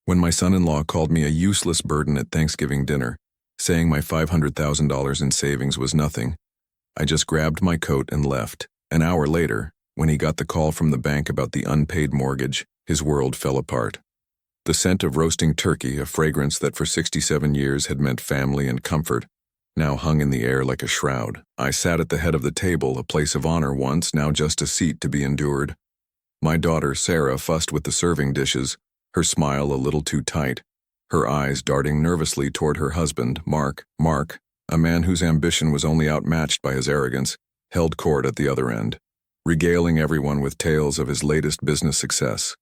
When my son-in-law called me a useless burden at Thanksgiving dinner, saying my $500,000 in savings was nothing, I just grabbed my coat and left. An hour later, when he got the call from the bank about the unpaid mortgage, his world fell apart. The scent of roasting turkey, a fragrance that for 67 years had meant family and comfort, now hung in the air like a shroud. I sat at the head of the table, a place of honor once, now just a seat to be endured. My daughter, Sarah, fussed with the serving dishes, her smile a little too tight, her eyes darting nervously toward her husband, Mark. Mark, a man whose ambition was only outmatched by his arrogance, held court at the other end, regaling everyone with tales of his latest business success.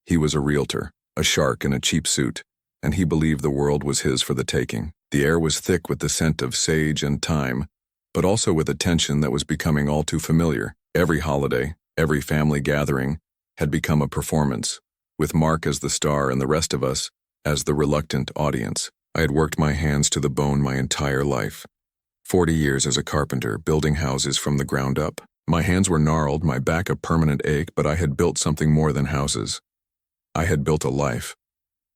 He was a realtor, a shark in a cheap suit, and he believed the world was his for the taking. The air was thick with the scent of sage and thyme, but also with a tension that was becoming all too familiar. Every holiday, every family gathering, had become a performance, with Mark as the star and the rest of us as the reluctant audience. I had worked my hands to the bone my entire life. 40 years as a carpenter, building houses from the ground up. My hands were gnarled, my back a permanent ache, but I had built something more than houses. I had built a life.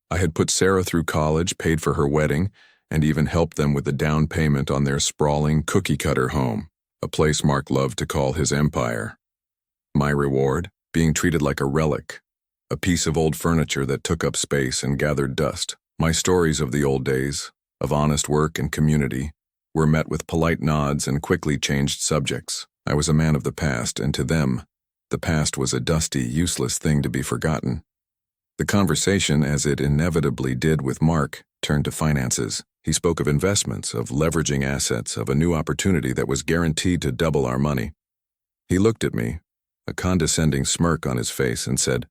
I had put Sarah through college, paid for her wedding, and even helped them with the down payment on their sprawling cookie-cutter home, a place Mark loved to call his empire. My reward? Being treated like a relic, a piece of old furniture that took up space and gathered dust. My stories of the old days, of honest work and community, were met with polite nods and quickly changed subjects. I was a man of the past, and to them, the past was a dusty, useless thing to be forgotten. The conversation, as it inevitably did with Mark, turned to finances. He spoke of investments, of leveraging assets, of a new opportunity that was guaranteed to double our money. He looked at me, a condescending smirk on his face, and said,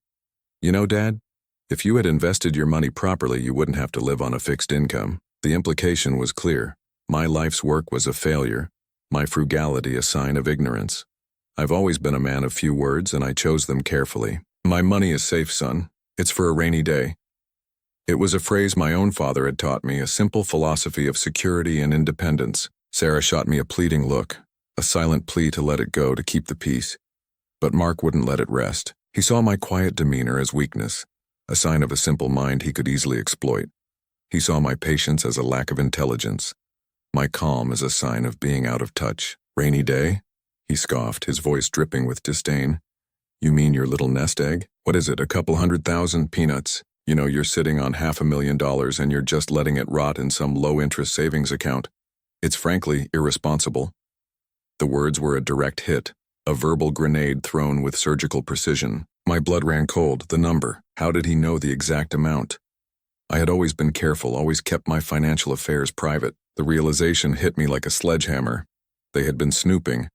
"You know, Dad, if you had invested your money properly, you wouldn't have to live on a fixed income." The implication was clear. My life's work was a failure, my frugality a sign of ignorance. I've always been a man of few words, and I chose them carefully. "My money is safe, son. It's for a rainy day." It was a phrase my own father had taught me, a simple philosophy of security and independence. Sarah shot me a pleading look, a silent plea to let it go, to keep the peace. But Mark wouldn't let it rest. He saw my quiet demeanor as weakness, a sign of a simple mind he could easily exploit. He saw my patience as a lack of intelligence, my calm as a sign of being out of touch. "Rainy day?" he scoffed, his voice dripping with disdain. "You mean your little nest egg? What is it, a couple 100,000 peanuts? You know, you're sitting on $500,000 and you're just letting it rot in some low-interest savings account. It's frankly irresponsible." The words were a direct hit, a verbal grenade thrown with surgical precision. My blood ran cold. The number. How did he know the exact amount? I had always been careful, always kept my financial affairs private. The realization hit me like a sledgehammer. They had been snooping.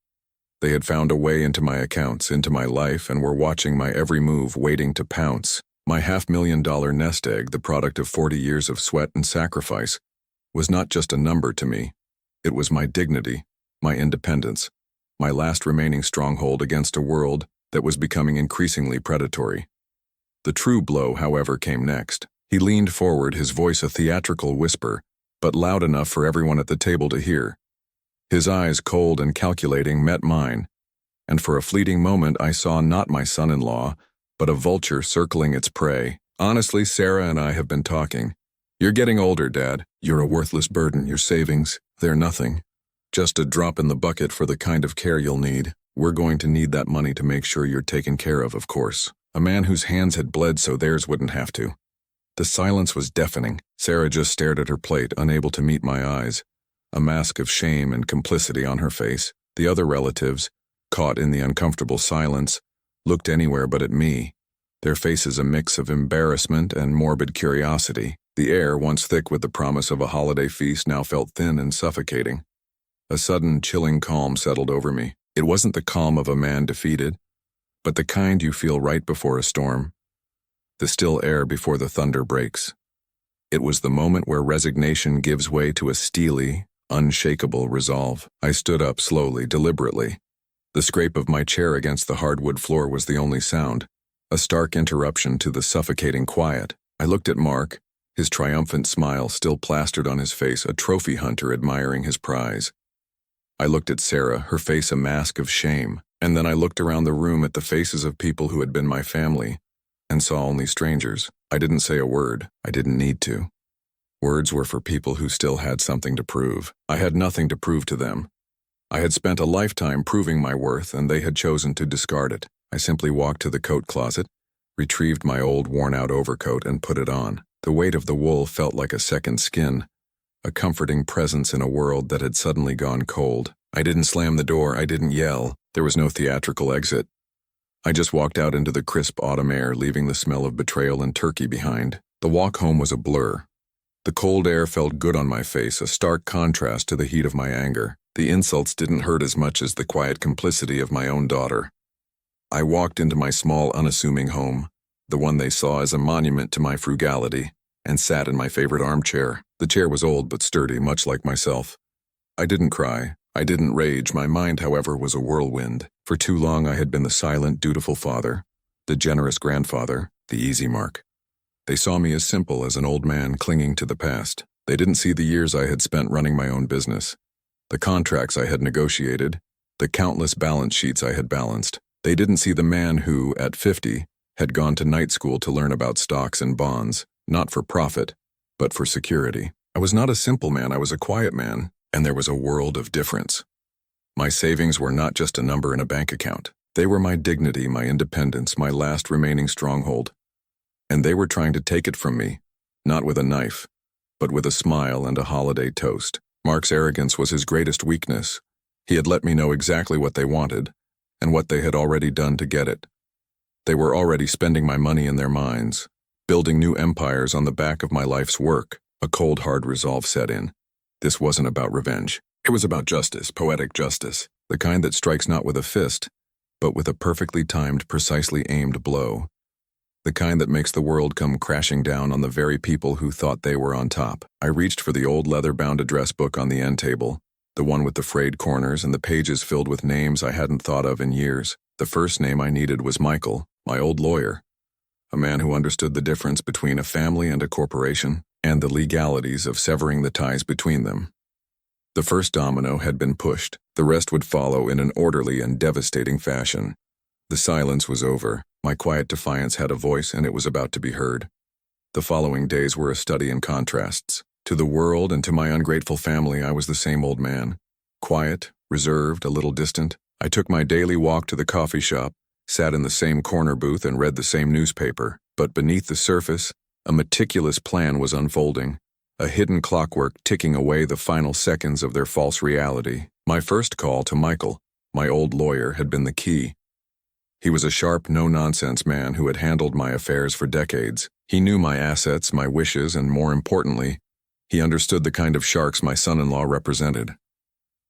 They had found a way into my accounts, into my life, and were watching my every move, waiting to pounce. My $500,000 nest egg, the product of 40 years of sweat and sacrifice, was not just a number to me. It was my dignity, my independence, my last remaining stronghold against a world that was becoming increasingly predatory. The true blow, however, came next. He leaned forward, his voice a theatrical whisper, but loud enough for everyone at the table to hear. His eyes, cold and calculating, met mine, and for a fleeting moment I saw not my son-in-law, but a vulture circling its prey. "Honestly, Sarah and I have been talking. You're getting older, Dad. You're a worthless burden. Your savings, they're nothing. Just a drop in the bucket for the kind of care you'll need. We're going to need that money to make sure you're taken care of course." A man whose hands had bled so theirs wouldn't have to. The silence was deafening. Sarah just stared at her plate, unable to meet my eyes, a mask of shame and complicity on her face. The other relatives, caught in the uncomfortable silence, looked anywhere but at me, their faces a mix of embarrassment and morbid curiosity. The air, once thick with the promise of a holiday feast, now felt thin and suffocating. A sudden, chilling calm settled over me. It wasn't the calm of a man defeated, but the kind you feel right before a storm, the still air before the thunder breaks. It was the moment where resignation gives way to a steely, unshakable resolve. I stood up slowly, deliberately. The scrape of my chair against the hardwood floor was the only sound, a stark interruption to the suffocating quiet. I looked at Mark, his triumphant smile still plastered on his face, a trophy hunter admiring his prize. I looked at Sarah, her face a mask of shame, and then I looked around the room at the faces of people who had been my family, and saw only strangers. I didn't say a word. I didn't need to. Words were for people who still had something to prove. I had nothing to prove to them. I had spent a lifetime proving my worth, and they had chosen to discard it. I simply walked to the coat closet, retrieved my old worn-out overcoat, and put it on. The weight of the wool felt like a second skin, a comforting presence in a world that had suddenly gone cold. I didn't slam the door. I didn't yell. There was no theatrical exit. I just walked out into the crisp autumn air, leaving the smell of betrayal and turkey behind. The walk home was a blur. The cold air felt good on my face, a stark contrast to the heat of my anger. The insults didn't hurt as much as the quiet complicity of my own daughter. I walked into my small, unassuming home, the one they saw as a monument to my frugality, and sat in my favorite armchair. The chair was old but sturdy, much like myself. I didn't cry. I didn't rage. My mind, however, was a whirlwind. For too long I had been the silent, dutiful father, the generous grandfather, the easy mark. They saw me as simple as an old man clinging to the past. They didn't see the years I had spent running my own business, the contracts I had negotiated, the countless balance sheets I had balanced. They didn't see the man who, at 50, had gone to night school to learn about stocks and bonds, not for profit, but for security. I was not a simple man. I was a quiet man, and there was a world of difference. My savings were not just a number in a bank account. They were my dignity, my independence, my last remaining stronghold. And they were trying to take it from me, not with a knife, but with a smile and a holiday toast. Mark's arrogance was his greatest weakness. He had let me know exactly what they wanted, and what they had already done to get it. They were already spending my money in their minds, building new empires on the back of my life's work. A cold, hard resolve set in. This wasn't about revenge. It was about justice, poetic justice, the kind that strikes not with a fist, but with a perfectly timed, precisely aimed blow. The kind that makes the world come crashing down on the very people who thought they were on top. I reached for the old leather-bound address book on the end table, the one with the frayed corners and the pages filled with names I hadn't thought of in years. The first name I needed was Michael, my old lawyer, a man who understood the difference between a family and a corporation, and the legalities of severing the ties between them. The first domino had been pushed. The rest would follow in an orderly and devastating fashion. The silence was over. My quiet defiance had a voice, and it was about to be heard. The following days were a study in contrasts. To the world and to my ungrateful family, I was the same old man. Quiet, reserved, a little distant. I took my daily walk to the coffee shop, sat in the same corner booth, and read the same newspaper. But beneath the surface, a meticulous plan was unfolding, a hidden clockwork ticking away the final seconds of their false reality. My first call to Michael, my old lawyer, had been the key. He was a sharp, no-nonsense man who had handled my affairs for decades. He knew my assets, my wishes, and more importantly, he understood the kind of sharks my son-in-law represented.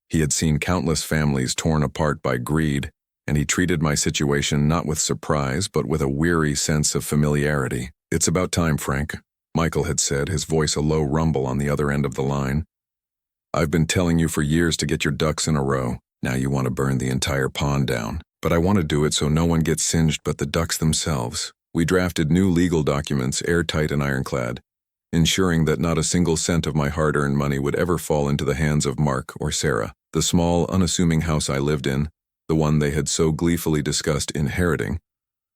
He had seen countless families torn apart by greed, and he treated my situation not with surprise, but with a weary sense of familiarity. "It's about time, Frank," Michael had said, his voice a low rumble on the other end of the line. "I've been telling you for years to get your ducks in a row. Now you want to burn the entire pond down. But I want to do it so no one gets singed but the ducks themselves." We drafted new legal documents, airtight and ironclad, ensuring that not a single cent of my hard-earned money would ever fall into the hands of Mark or Sarah. The small, unassuming house I lived in, the one they had so gleefully discussed inheriting,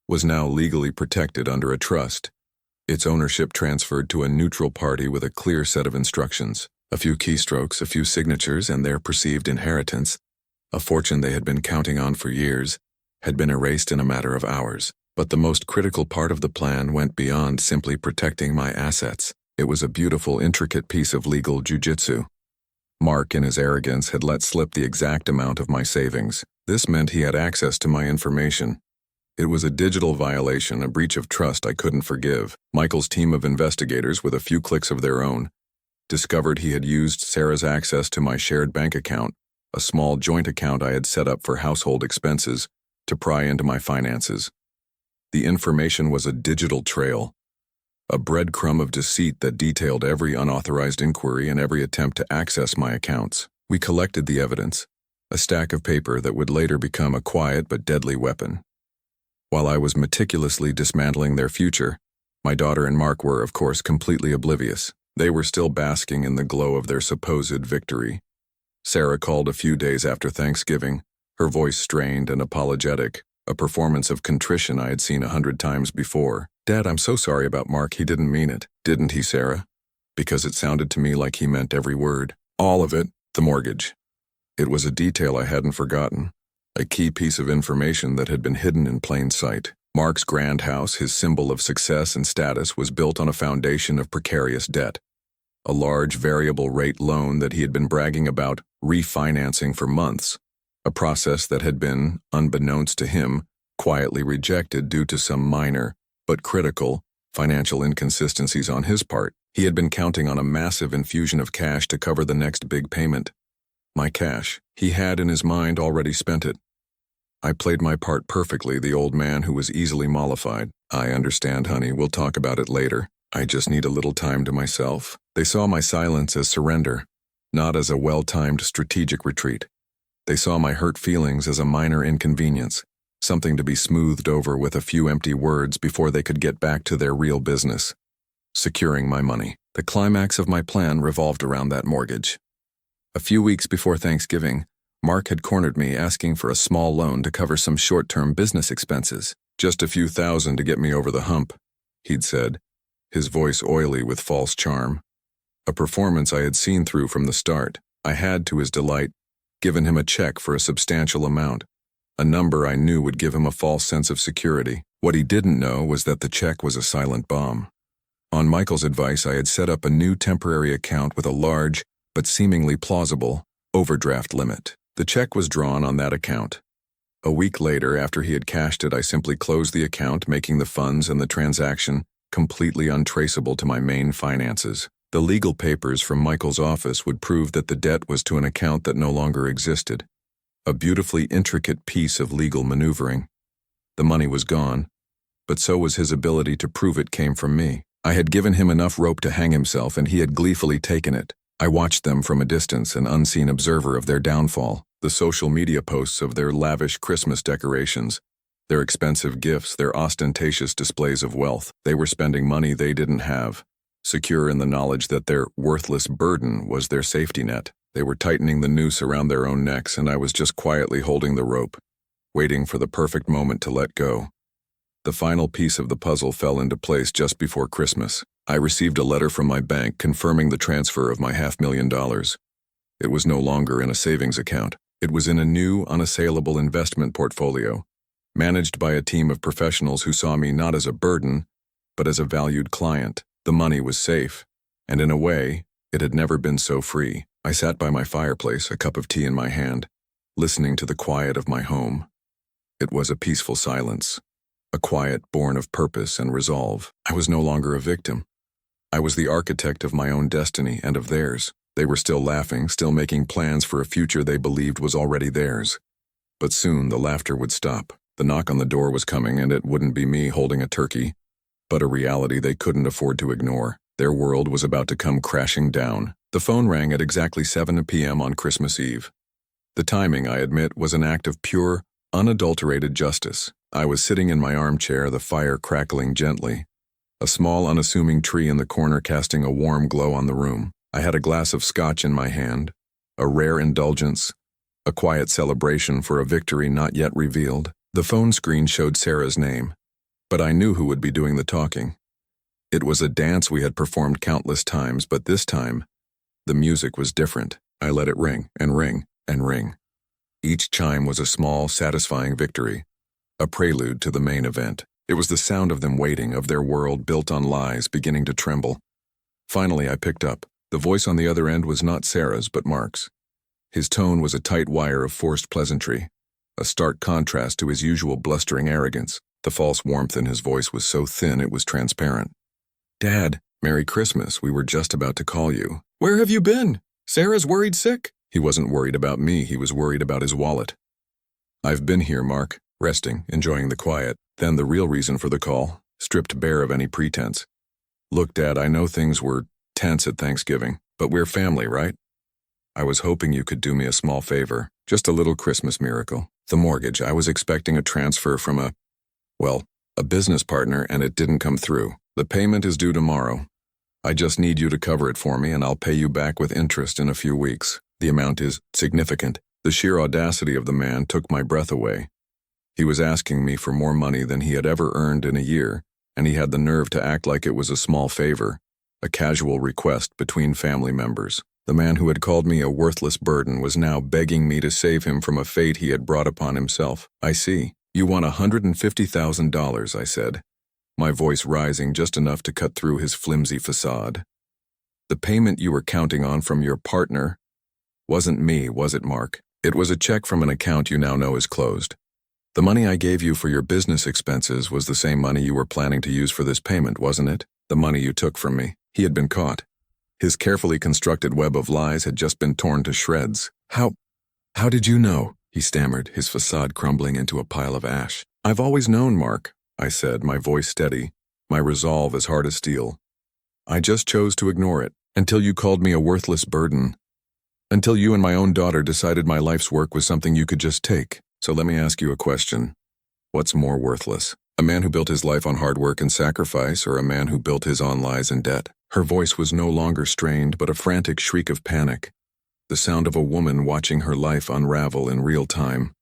was now legally protected under a trust, its ownership transferred to a neutral party with a clear set of instructions. A few keystrokes, a few signatures, and their perceived inheritance, a fortune they had been counting on for years, had been erased in a matter of hours. But the most critical part of the plan went beyond simply protecting my assets. It was a beautiful, intricate piece of legal jujitsu. Mark, in his arrogance, had let slip the exact amount of my savings. This meant he had access to my information. It was a digital violation, a breach of trust I couldn't forgive. Michael's team of investigators, with a few clicks of their own, discovered he had used Sarah's access to my shared bank account, a small joint account I had set up for household expenses, to pry into my finances. The information was a digital trail, a breadcrumb of deceit that detailed every unauthorized inquiry and every attempt to access my accounts. We collected the evidence, a stack of paper that would later become a quiet but deadly weapon. While I was meticulously dismantling their future, my daughter and Mark were, of course, completely oblivious. They were still basking in the glow of their supposed victory. Sarah called a few days after Thanksgiving, her voice strained and apologetic, a performance of contrition I had seen 100 times before. Dad, I'm so sorry about Mark. He didn't mean it. Didn't he, Sarah? Because it sounded to me like he meant every word. All of it. The mortgage. It was a detail I hadn't forgotten. A key piece of information that had been hidden in plain sight. Mark's grand house, his symbol of success and status, was built on a foundation of precarious debt. A large variable rate loan that he had been bragging about refinancing for months. A process that had been, unbeknownst to him, quietly rejected due to some minor, but critical, financial inconsistencies on his part. He had been counting on a massive infusion of cash to cover the next big payment. My cash. He had in his mind already spent it. I played my part perfectly, the old man who was easily mollified. I understand, honey. We'll talk about it later. I just need a little time to myself. They saw my silence as surrender, not as a well-timed strategic retreat. They saw my hurt feelings as a minor inconvenience, something to be smoothed over with a few empty words before they could get back to their real business. Securing my money. The climax of my plan revolved around that mortgage. A few weeks before Thanksgiving, Mark had cornered me asking for a small loan to cover some short-term business expenses. Just a few thousand to get me over the hump, he'd said, his voice oily with false charm. A performance I had seen through from the start. I had, to his delight, given him a check for a substantial amount, a number I knew would give him a false sense of security. What he didn't know was that the check was a silent bomb. On Michael's advice, I had set up a new temporary account with a large, but seemingly plausible, overdraft limit. The check was drawn on that account. A week later, after he had cashed it, I simply closed the account, making the funds and the transaction completely untraceable to my main finances. The legal papers from Michael's office would prove that the debt was to an account that no longer existed. A beautifully intricate piece of legal maneuvering. The money was gone, but so was his ability to prove it came from me. I had given him enough rope to hang himself, and he had gleefully taken it. I watched them from a distance, an unseen observer of their downfall. The social media posts of their lavish Christmas decorations, their expensive gifts, their ostentatious displays of wealth. They were spending money they didn't have, secure in the knowledge that their worthless burden was their safety net. They were tightening the noose around their own necks, and I was just quietly holding the rope, waiting for the perfect moment to let go. The final piece of the puzzle fell into place just before Christmas. I received a letter from my bank confirming the transfer of my $500,000. It was no longer in a savings account. It was in a new, unassailable investment portfolio, managed by a team of professionals who saw me not as a burden, but as a valued client. The money was safe, and in a way, it had never been so free. I sat by my fireplace, a cup of tea in my hand, listening to the quiet of my home. It was a peaceful silence, a quiet born of purpose and resolve. I was no longer a victim. I was the architect of my own destiny and of theirs. They were still laughing, still making plans for a future they believed was already theirs. But soon the laughter would stop. The knock on the door was coming, and it wouldn't be me holding a turkey, but a reality they couldn't afford to ignore. Their world was about to come crashing down. The phone rang at exactly 7 p.m. on Christmas Eve. The timing, I admit, was an act of pure, unadulterated justice. I was sitting in my armchair, the fire crackling gently, a small, unassuming tree in the corner casting a warm glow on the room. I had a glass of scotch in my hand, a rare indulgence, a quiet celebration for a victory not yet revealed. The phone screen showed Sarah's name, but I knew who would be doing the talking. It was a dance we had performed countless times, but this time, the music was different. I let it ring and ring and ring. Each chime was a small, satisfying victory, a prelude to the main event. It was the sound of them waiting, of their world built on lies beginning to tremble. Finally, I picked up. The voice on the other end was not Sarah's, but Mark's. His tone was a tight wire of forced pleasantry, a stark contrast to his usual blustering arrogance. The false warmth in his voice was so thin it was transparent. "Dad, Merry Christmas. We were just about to call you." "Where have you been? Sarah's worried sick." He wasn't worried about me, he was worried about his wallet. "I've been here, Mark, resting, enjoying the quiet." Then the real reason for the call, stripped bare of any pretense. "Look, Dad, I know things were tense at Thanksgiving, but we're family, right? I was hoping you could do me a small favor, just a little Christmas miracle. The mortgage, I was expecting a transfer from a business partner, and it didn't come through. The payment is due tomorrow. I just need you to cover it for me, and I'll pay you back with interest in a few weeks. The amount is significant." The sheer audacity of the man took my breath away. He was asking me for more money than he had ever earned in a year, and he had the nerve to act like it was a small favor, a casual request between family members. The man who had called me a worthless burden was now begging me to save him from a fate he had brought upon himself. "I see. You want $150,000, I said, my voice rising just enough to cut through his flimsy facade. "The payment you were counting on from your partner wasn't me, was it, Mark? It was a check from an account you now know is closed. The money I gave you for your business expenses was the same money you were planning to use for this payment, wasn't it? The money you took from me." He had been caught. His carefully constructed web of lies had just been torn to shreds. How did you know?" he stammered, his facade crumbling into a pile of ash. "I've always known, Mark," I said, my voice steady, my resolve as hard as steel. "I just chose to ignore it, until you called me a worthless burden. Until you and my own daughter decided my life's work was something you could just take. So let me ask you a question. What's more worthless? A man who built his life on hard work and sacrifice, or a man who built his on lies and debt?" Her voice was no longer strained, but a frantic shriek of panic, the sound of a woman watching her life unravel in real time.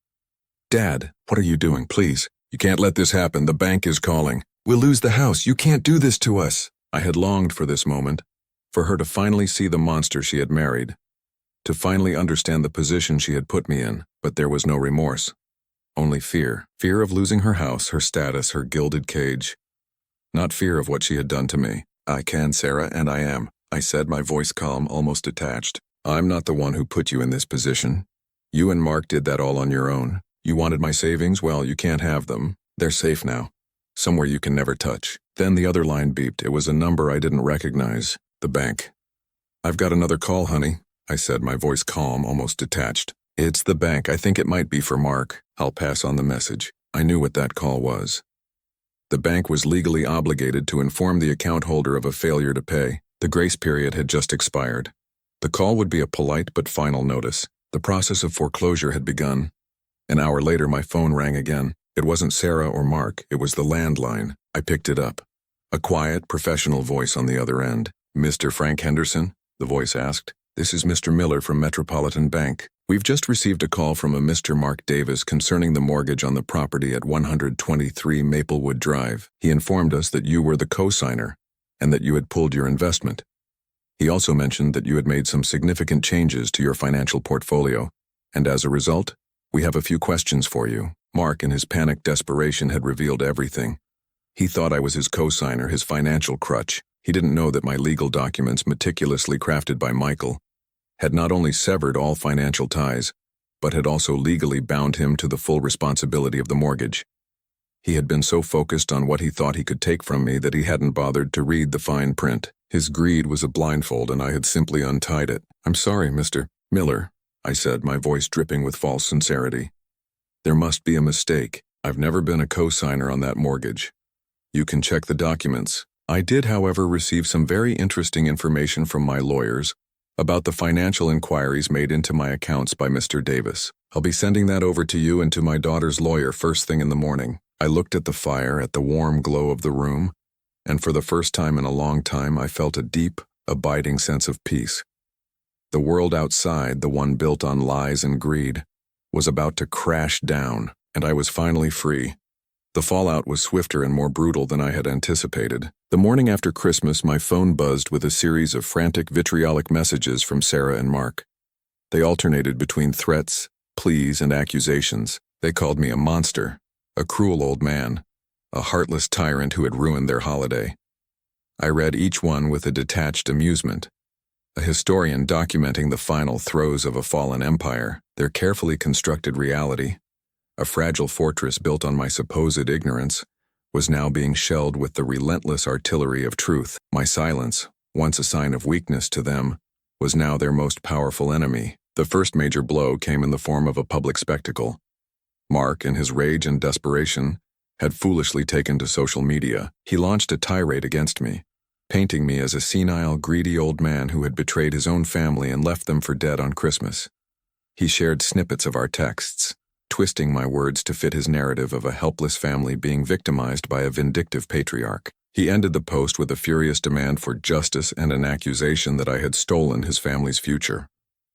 "Dad, what are you doing? Please. You can't let this happen. The bank is calling. We'll lose the house. You can't do this to us." I had longed for this moment, for her to finally see the monster she had married, to finally understand the position she had put me in, but there was no remorse. Only fear. Fear of losing her house, her status, her gilded cage. Not fear of what she had done to me. "I can, Sarah, and I am," I said, my voice calm, almost detached. "I'm not the one who put you in this position. You and Mark did that all on your own. You wanted my savings? Well, you can't have them. They're safe now. Somewhere you can never touch." Then the other line beeped. It was a number I didn't recognize. The bank. "I've got another call, honey," I said, my voice calm, almost detached. "It's the bank. I think it might be for Mark. I'll pass on the message." I knew what that call was. The bank was legally obligated to inform the account holder of a failure to pay. The grace period had just expired. The call would be a polite but final notice. The process of foreclosure had begun. An hour later, my phone rang again. It wasn't Sarah or Mark. It was the landline. I picked it up. A quiet, professional voice on the other end. "Mr. Frank Henderson?" the voice asked. "This is Mr. Miller from Metropolitan Bank. We've just received a call from a Mr. Mark Davis concerning the mortgage on the property at 123 Maplewood Drive. He informed us that you were the co-signer and that you had pulled your investment. He also mentioned that you had made some significant changes to your financial portfolio, and as a result, we have a few questions for you." Mark, in his panicked desperation, had revealed everything. He thought I was his co-signer, his financial crutch. He didn't know that my legal documents, meticulously crafted by Michael, had not only severed all financial ties, but had also legally bound him to the full responsibility of the mortgage. He had been so focused on what he thought he could take from me that he hadn't bothered to read the fine print. His greed was a blindfold, and I had simply untied it. "I'm sorry, Mr. Miller," I said, my voice dripping with false sincerity. "There must be a mistake. I've never been a co-signer on that mortgage. You can check the documents." I did, however, receive some very interesting information from my lawyers about the financial inquiries made into my accounts by Mr. Davis. I'll be sending that over to you and to my daughter's lawyer first thing in the morning. I looked at the fire, at the warm glow of the room, and for the first time in a long time I felt a deep, abiding sense of peace. The world outside, the one built on lies and greed, was about to crash down, and I was finally free. The fallout was swifter and more brutal than I had anticipated. The morning after Christmas, my phone buzzed with a series of frantic, vitriolic messages from Sarah and Mark. They alternated between threats, pleas, and accusations. They called me a monster, a cruel old man, a heartless tyrant who had ruined their holiday. I read each one with a detached amusement. A historian documenting the final throes of a fallen empire, their carefully constructed reality, a fragile fortress built on my supposed ignorance, was now being shelled with the relentless artillery of truth. My silence, once a sign of weakness to them, was now their most powerful enemy. The first major blow came in the form of a public spectacle. Mark, in his rage and desperation, had foolishly taken to social media. He launched a tirade against me, painting me as a senile, greedy old man who had betrayed his own family and left them for dead on Christmas. He shared snippets of our texts, twisting my words to fit his narrative of a helpless family being victimized by a vindictive patriarch. He ended the post with a furious demand for justice and an accusation that I had stolen his family's future,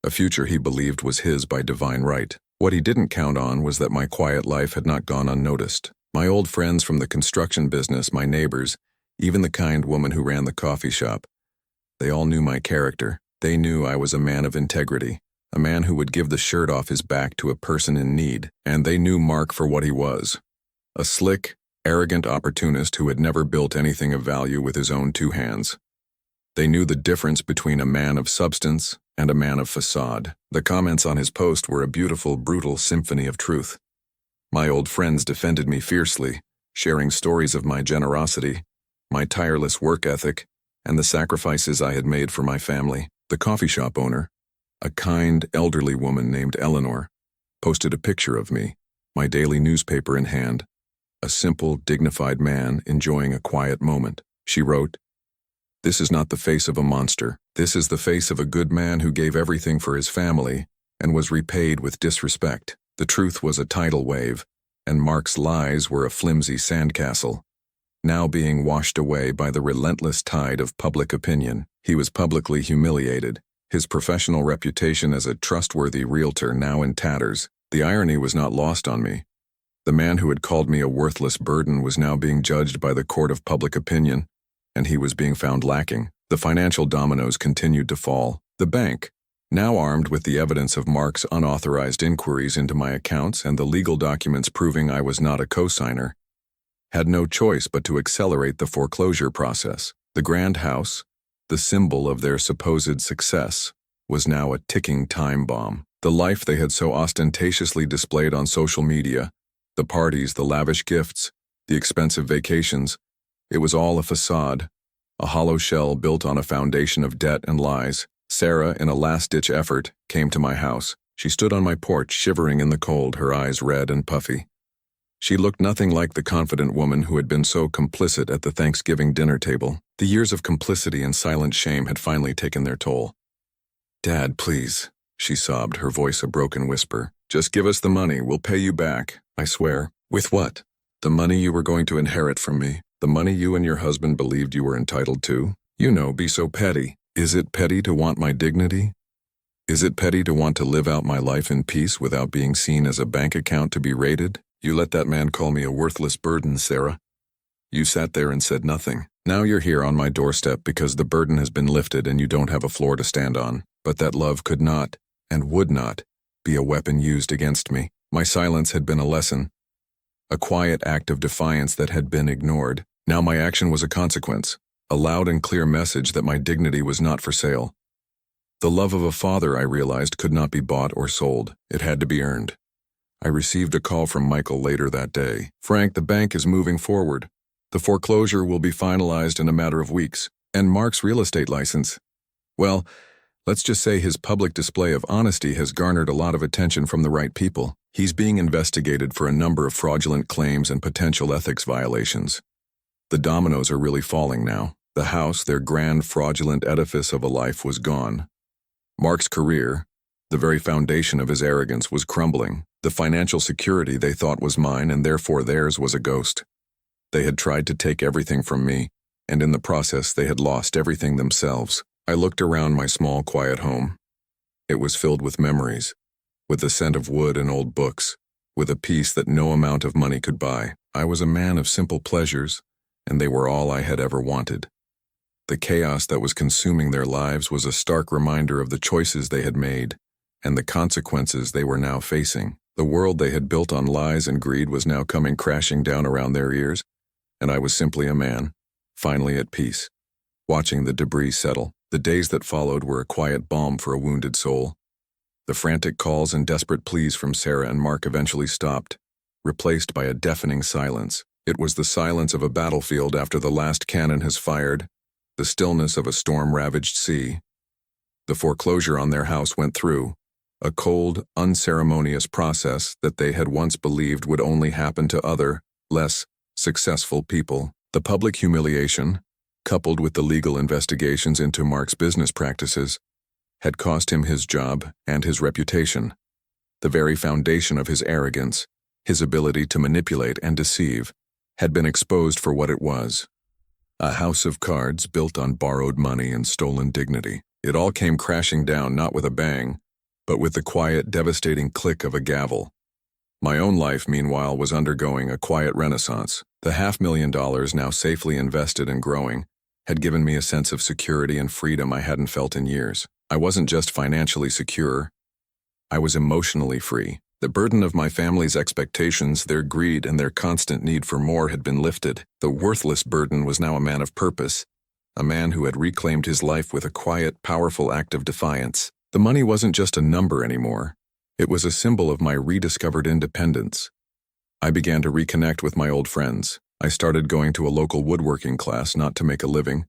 a future he believed was his by divine right. What he didn't count on was that my quiet life had not gone unnoticed. My old friends from the construction business, my neighbors, even the kind woman who ran the coffee shop, they all knew my character. They knew I was a man of integrity, a man who would give the shirt off his back to a person in need, and they knew Mark for what he was. A slick, arrogant opportunist who had never built anything of value with his own two hands. They knew the difference between a man of substance and a man of facade. The comments on his post were a beautiful, brutal symphony of truth. My old friends defended me fiercely, sharing stories of my generosity, my tireless work ethic, and the sacrifices I had made for my family. The coffee shop owner, a kind, elderly woman named Eleanor, posted a picture of me, my daily newspaper in hand, a simple, dignified man enjoying a quiet moment. She wrote, "This is not the face of a monster. This is the face of a good man who gave everything for his family and was repaid with disrespect." The truth was a tidal wave, and Mark's lies were a flimsy sandcastle, now being washed away by the relentless tide of public opinion. He was publicly humiliated, his professional reputation as a trustworthy realtor now in tatters. The irony was not lost on me. The man who had called me a worthless burden was now being judged by the court of public opinion, and he was being found lacking. The financial dominoes continued to fall. The bank, now armed with the evidence of Mark's unauthorized inquiries into my accounts and the legal documents proving I was not a co-signer, had no choice but to accelerate the foreclosure process. The grand house, the symbol of their supposed success, was now a ticking time bomb. The life they had so ostentatiously displayed on social media, the parties, the lavish gifts, the expensive vacations, it was all a facade, a hollow shell built on a foundation of debt and lies. Sarah, in a last-ditch effort, came to my house. She stood on my porch, shivering in the cold, her eyes red and puffy. She looked nothing like the confident woman who had been so complicit at the Thanksgiving dinner table. The years of complicity and silent shame had finally taken their toll. "Dad, please," she sobbed, her voice a broken whisper. "Just give us the money. We'll pay you back, I swear." "With what?" "The money you were going to inherit from me. The money you and your husband believed you were entitled to. You know, be so petty." "Is it petty to want my dignity? Is it petty to want to live out my life in peace without being seen as a bank account to be raided? You let that man call me a worthless burden, Sarah. You sat there and said nothing. Now you're here on my doorstep because the burden has been lifted and you don't have a floor to stand on. But that love could not, and would not, be a weapon used against me. My silence had been a lesson, a quiet act of defiance that had been ignored. Now my action was a consequence, a loud and clear message that my dignity was not for sale. The love of a father, I realized, could not be bought or sold. It had to be earned. I received a call from Michael later that day. "Frank, the bank is moving forward. The foreclosure will be finalized in a matter of weeks. And Mark's real estate license, well, let's just say his public display of honesty has garnered a lot of attention from the right people. He's being investigated for a number of fraudulent claims and potential ethics violations. The dominoes are really falling now. The house, their grand fraudulent edifice of a life, was gone. Mark's career, the very foundation of his arrogance, was crumbling. The financial security they thought was mine and therefore theirs was a ghost. They had tried to take everything from me, and in the process they had lost everything themselves. I looked around my small, quiet home. It was filled with memories, with the scent of wood and old books, with a peace that no amount of money could buy. I was a man of simple pleasures, and they were all I had ever wanted. The chaos that was consuming their lives was a stark reminder of the choices they had made and the consequences they were now facing. The world they had built on lies and greed was now coming crashing down around their ears, and I was simply a man, finally at peace, watching the debris settle. The days that followed were a quiet balm for a wounded soul. The frantic calls and desperate pleas from Sarah and Mark eventually stopped, replaced by a deafening silence. It was the silence of a battlefield after the last cannon has fired, the stillness of a storm-ravaged sea. The foreclosure on their house went through, a cold, unceremonious process that they had once believed would only happen to other, less successful people. The public humiliation, coupled with the legal investigations into Mark's business practices, had cost him his job and his reputation. The very foundation of his arrogance, his ability to manipulate and deceive, had been exposed for what it was. A house of cards built on borrowed money and stolen dignity. It all came crashing down not with a bang, but with the quiet, devastating click of a gavel. My own life, meanwhile, was undergoing a quiet renaissance. The $500,000, now safely invested and growing, had given me a sense of security and freedom I hadn't felt in years. I wasn't just financially secure, I was emotionally free. The burden of my family's expectations, their greed, and their constant need for more had been lifted. The worthless burden was now a man of purpose, a man who had reclaimed his life with a quiet, powerful act of defiance. The money wasn't just a number anymore. It was a symbol of my rediscovered independence. I began to reconnect with my old friends. I started going to a local woodworking class, not to make a living,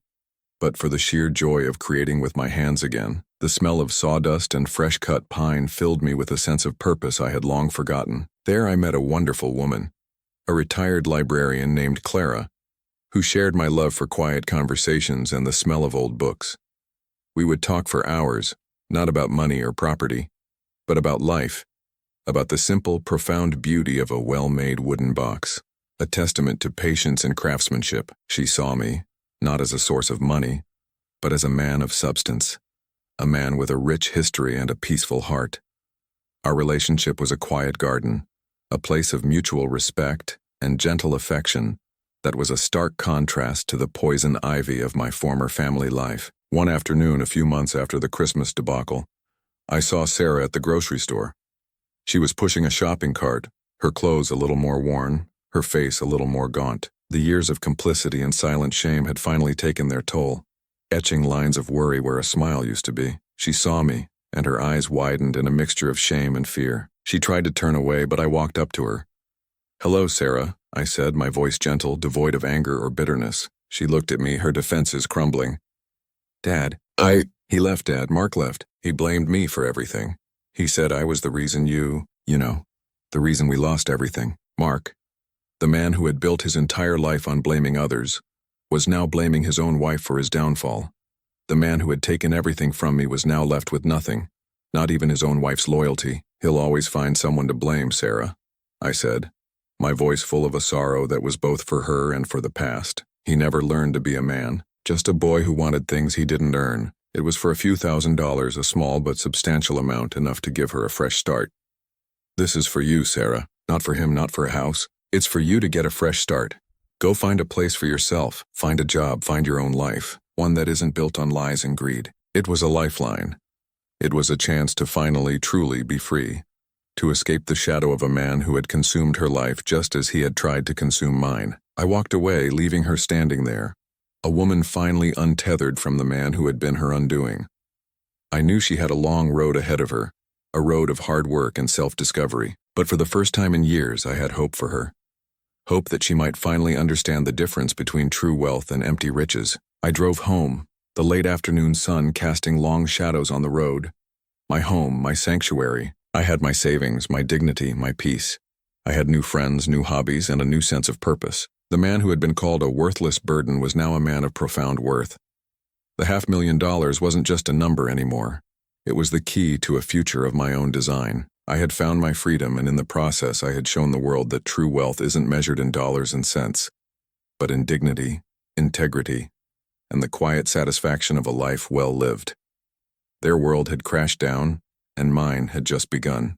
but for the sheer joy of creating with my hands again. The smell of sawdust and fresh-cut pine filled me with a sense of purpose I had long forgotten. There I met a wonderful woman, a retired librarian named Clara, who shared my love for quiet conversations and the smell of old books. We would talk for hours, not about money or property, but about life, about the simple, profound beauty of a well-made wooden box, a testament to patience and craftsmanship. She saw me, not as a source of money, but as a man of substance, a man with a rich history and a peaceful heart. Our relationship was a quiet garden, a place of mutual respect and gentle affection that was a stark contrast to the poison ivy of my former family life. One afternoon, a few months after the Christmas debacle, I saw Sarah at the grocery store. She was pushing a shopping cart, her clothes a little more worn, her face a little more gaunt. The years of complicity and silent shame had finally taken their toll, etching lines of worry where a smile used to be. She saw me, and her eyes widened in a mixture of shame and fear. She tried to turn away, but I walked up to her. "Hello, Sarah," I said, my voice gentle, devoid of anger or bitterness. She looked at me, her defenses crumbling. "Dad, He left, Dad. Mark left. He blamed me for everything. He said I was the reason the reason we lost everything. Mark, the man who had built his entire life on blaming others, was now blaming his own wife for his downfall. The man who had taken everything from me was now left with nothing, not even his own wife's loyalty. He'll always find someone to blame, Sarah," I said, my voice full of a sorrow that was both for her and for the past. He never learned to be a man, just a boy who wanted things he didn't earn. It was for a few $1,000s, a small but substantial amount, enough to give her a fresh start. "This is for you, Sarah. Not for him, not for a house. It's for you to get a fresh start. Go find a place for yourself, find a job, find your own life, one that isn't built on lies and greed." It was a lifeline. It was a chance to finally, truly be free, to escape the shadow of a man who had consumed her life just as he had tried to consume mine. I walked away, leaving her standing there, a woman finally untethered from the man who had been her undoing. I knew she had a long road ahead of her, a road of hard work and self-discovery, but for the first time in years I had hope for her. Hope that she might finally understand the difference between true wealth and empty riches. I drove home, the late afternoon sun casting long shadows on the road. My home, my sanctuary. I had my savings, my dignity, my peace. I had new friends, new hobbies, and a new sense of purpose. The man who had been called a worthless burden was now a man of profound worth. The $500,000 wasn't just a number anymore. It was the key to a future of my own design. I had found my freedom, and in the process I had shown the world that true wealth isn't measured in dollars and cents, but in dignity, integrity, and the quiet satisfaction of a life well lived. Their world had crashed down, and mine had just begun.